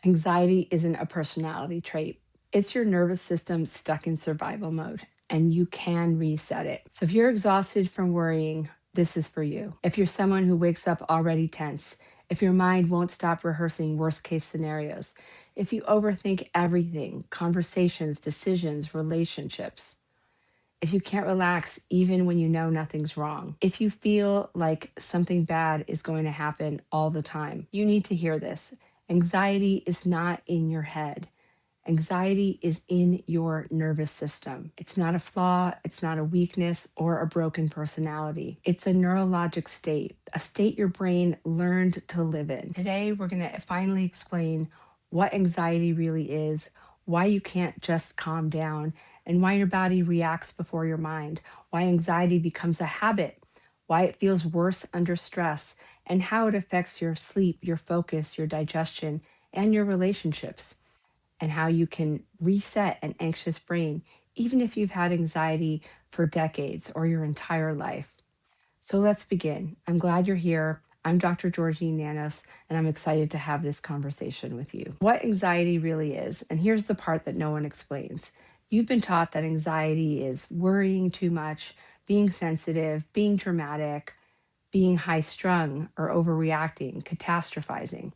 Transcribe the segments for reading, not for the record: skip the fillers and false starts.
Anxiety isn't a personality trait. It's your nervous system stuck in survival mode, and you can reset it. So if you're exhausted from worrying, this is for you. If you're someone who wakes up already tense, if your mind won't stop rehearsing worst case scenarios, if you overthink everything, conversations, decisions, relationships, if you can't relax even when you know nothing's wrong, if you feel like something bad is going to happen all the time, you need to hear this. Anxiety is not in your head. Anxiety is in your nervous system. It's not a flaw, it's not a weakness or a broken personality. It's a neurologic state, a state your brain learned to live in. Today, we're going to finally explain what anxiety really is, why you can't just calm down, and why your body reacts before your mind, why anxiety becomes a habit, why it feels worse under stress, and how it affects your sleep, your focus, your digestion, and your relationships, and how you can reset an anxious brain, even if you've had anxiety for decades or your entire life. So let's begin. I'm glad you're here. I'm Dr. Georgine Nanos, and I'm excited to have this conversation with you. What anxiety really is, and here's the part that no one explains. You've been taught that anxiety is worrying too much, being sensitive, being dramatic, being high strung or overreacting, catastrophizing.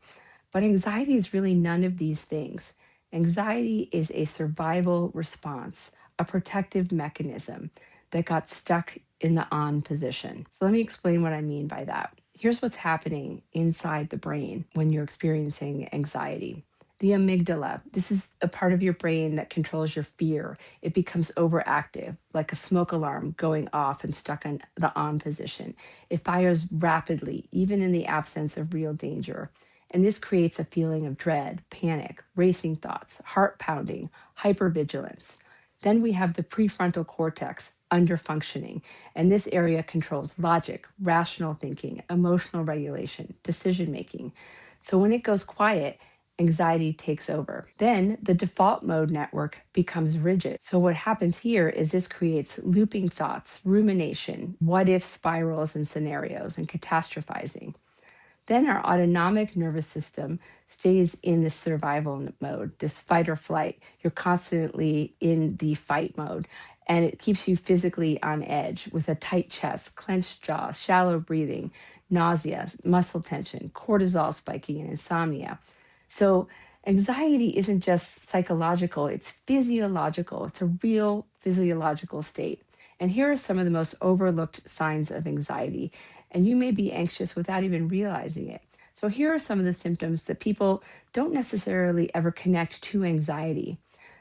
But anxiety is really none of these things. Anxiety is a survival response, a protective mechanism that got stuck in the on position. So let me explain what I mean by that. Here's what's happening inside the brain when you're experiencing anxiety. The amygdala, this is a part of your brain that controls your fear. It becomes overactive, like a smoke alarm going off and stuck in the on position. It fires rapidly, even in the absence of real danger. And this creates a feeling of dread, panic, racing thoughts, heart pounding, hypervigilance. Then we have the prefrontal cortex under functioning, and this area controls logic, rational thinking, emotional regulation, decision making. So when it goes quiet, anxiety takes over. Then the default mode network becomes rigid. So what happens here is this creates looping thoughts, rumination, what if spirals and scenarios, and catastrophizing. Then our autonomic nervous system stays in this survival mode, this fight or flight. You're constantly in the fight mode, and it keeps you physically on edge with a tight chest, clenched jaw, shallow breathing, nausea, muscle tension, cortisol spiking, and insomnia. So, anxiety isn't just psychological, it's physiological. It's a real physiological state. And here are some of the most overlooked signs of anxiety, and you may be anxious without even realizing it. So, here are some of the symptoms that people don't necessarily ever connect to anxiety: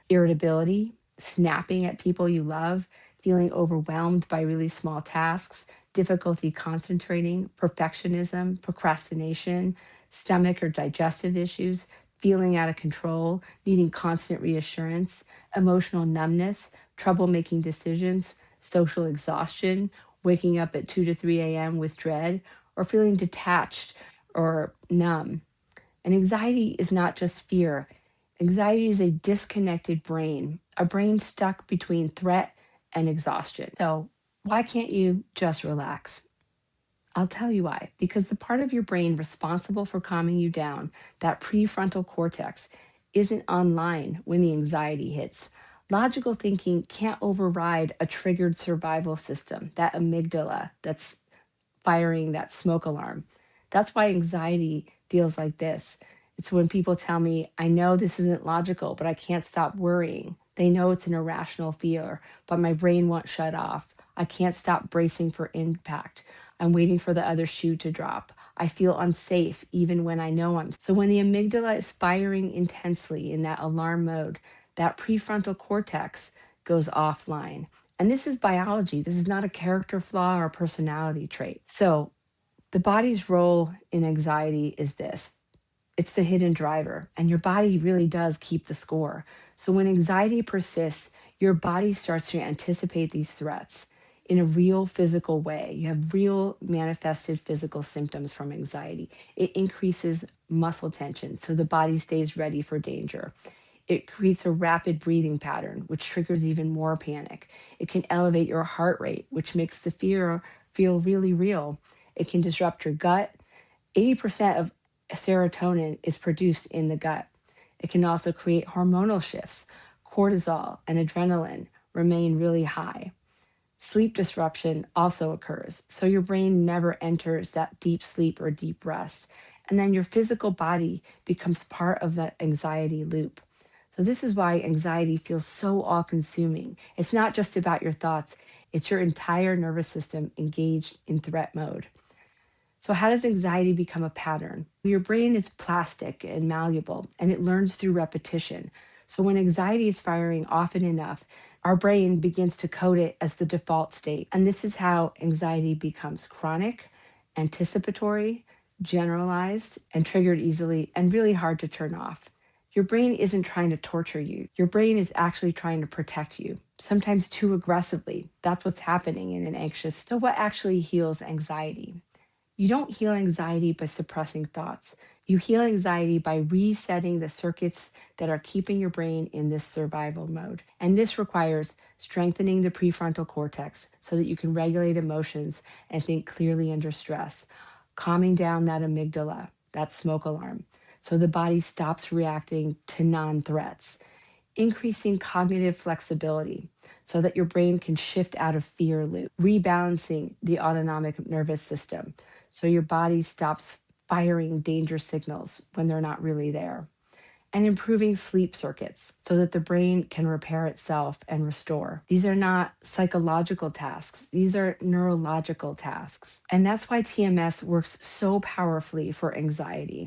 irritability, snapping at people you love, feeling overwhelmed by really small tasks, difficulty concentrating, perfectionism, procrastination, stomach or digestive issues, feeling out of control, needing constant reassurance, emotional numbness, trouble making decisions, social exhaustion, waking up at 2 to 3 a.m. with dread, or feeling detached or numb. And anxiety is not just fear. Anxiety is a disconnected brain, a brain stuck between threat and exhaustion. So, why can't you just relax? I'll tell you why. Because the part of your brain responsible for calming you down, that prefrontal cortex, isn't online when the anxiety hits. Logical thinking can't override a triggered survival system, that amygdala that's firing that smoke alarm. That's why anxiety feels like this. It's when people tell me, I know this isn't logical, but I can't stop worrying. They know it's an irrational fear, but my brain won't shut off. I can't stop bracing for impact. I'm waiting for the other shoe to drop. I feel unsafe even when I know I'm. So when the amygdala is firing intensely in that alarm mode, that prefrontal cortex goes offline. And this is biology. This is not a character flaw or a personality trait. So the body's role in anxiety is this: it's the hidden driver, and your body really does keep the score. So when anxiety persists, your body starts to anticipate these threats in a real physical way. You have real manifested physical symptoms from anxiety. It increases muscle tension, so the body stays ready for danger. It creates a rapid breathing pattern, which triggers even more panic. It can elevate your heart rate, which makes the fear feel really real. It can disrupt your gut. 80% of serotonin is produced in the gut. It can also create hormonal shifts. Cortisol and adrenaline remain really high. Sleep disruption also occurs. So your brain never enters that deep sleep or deep rest. And then your physical body becomes part of that anxiety loop. So, this is why anxiety feels so all consuming. It's not just about your thoughts, it's your entire nervous system engaged in threat mode. So, how does anxiety become a pattern? Your brain is plastic and malleable, and it learns through repetition. So, when anxiety is firing often enough, our brain begins to code it as the default state. And this is how anxiety becomes chronic, anticipatory, generalized, and triggered easily, and really hard to turn off. Your brain isn't trying to torture you. Your brain is actually trying to protect you, sometimes too aggressively. That's what's happening in an anxious. So, what actually heals anxiety? You don't heal anxiety by suppressing thoughts. You heal anxiety by resetting the circuits that are keeping your brain in this survival mode. And this requires strengthening the prefrontal cortex so that you can regulate emotions and think clearly under stress, calming down that amygdala, that smoke alarm, so the body stops reacting to non threats, increasing cognitive flexibility so that your brain can shift out of fear loop, rebalancing the autonomic nervous system so your body stops firing danger signals when they're not really there, and improving sleep circuits so that the brain can repair itself and restore. These are not psychological tasks, these are neurological tasks. And that's why TMS works so powerfully for anxiety.